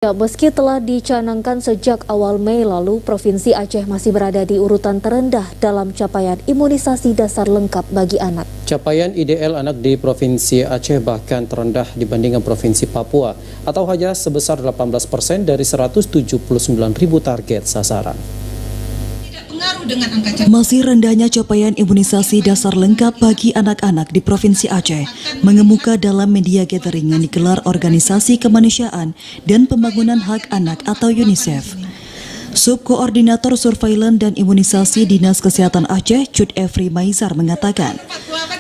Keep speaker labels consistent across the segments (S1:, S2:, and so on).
S1: Ya, meski telah dicanangkan sejak awal Mei lalu, Provinsi Aceh masih berada di urutan terendah dalam capaian imunisasi dasar lengkap bagi anak.
S2: Capaian IDL anak di Provinsi Aceh bahkan terendah dibandingkan Provinsi Papua, atau hanya sebesar 18% dari 179.000 target sasaran.
S3: Masih rendahnya capaian imunisasi dasar lengkap bagi anak-anak di Provinsi Aceh mengemuka dalam media gathering yang digelar Organisasi Kemanusiaan dan Pembangunan Hak Anak atau UNICEF. Subkoordinator Surveillance dan Imunisasi Dinas Kesehatan Aceh, Cut Efri Maizar mengatakan,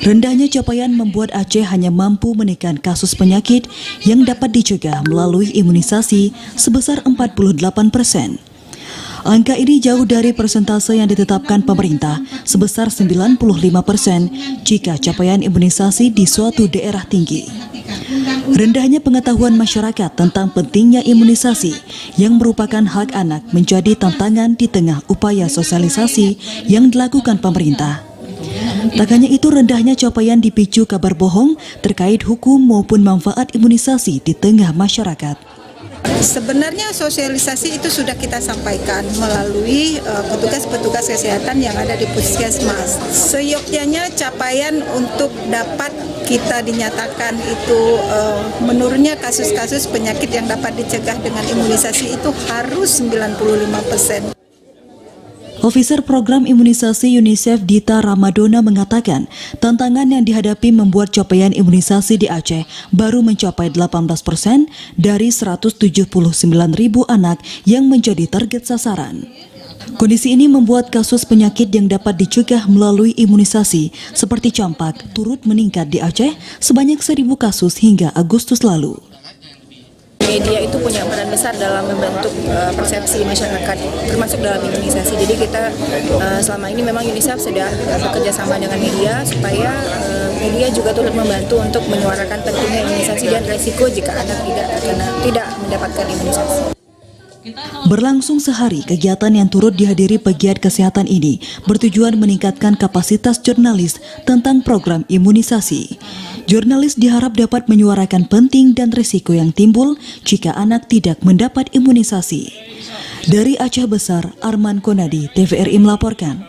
S3: rendahnya capaian membuat Aceh hanya mampu menekan kasus penyakit yang dapat dicegah melalui imunisasi sebesar 48%. Angka ini jauh dari persentase yang ditetapkan pemerintah sebesar 95% jika capaian imunisasi di suatu daerah tinggi. Rendahnya pengetahuan masyarakat tentang pentingnya imunisasi yang merupakan hak anak menjadi tantangan di tengah upaya sosialisasi yang dilakukan pemerintah. Tak hanya itu, rendahnya capaian dipicu kabar bohong terkait hukum maupun manfaat imunisasi di tengah masyarakat.
S4: Sebenarnya sosialisasi itu sudah kita sampaikan melalui petugas-petugas kesehatan yang ada di puskesmas. Seyogyanya capaian untuk dapat kita dinyatakan itu menurunnya kasus-kasus penyakit yang dapat dicegah dengan imunisasi itu harus 95%.
S3: Officer Program Imunisasi UNICEF Dita Ramadona mengatakan, tantangan yang dihadapi membuat capaian imunisasi di Aceh baru mencapai 18% dari 179.000 anak yang menjadi target sasaran. Kondisi ini membuat kasus penyakit yang dapat dicegah melalui imunisasi seperti campak turut meningkat di Aceh sebanyak 1.000 kasus hingga Agustus lalu.
S5: Media itu punya peran besar dalam membentuk persepsi masyarakat, termasuk dalam imunisasi. Jadi kita selama ini memang UNICEF sudah bekerja sama dengan media supaya media juga turut membantu untuk menyuarakan pentingnya imunisasi dan resiko jika anak tidak mendapatkan imunisasi.
S3: Berlangsung sehari, kegiatan yang turut dihadiri pegiat kesehatan ini bertujuan meningkatkan kapasitas jurnalis tentang program imunisasi. Jurnalis diharap dapat menyuarakan penting dan risiko yang timbul jika anak tidak mendapat imunisasi. Dari Aceh Besar, Arman Konadi, TVRI melaporkan.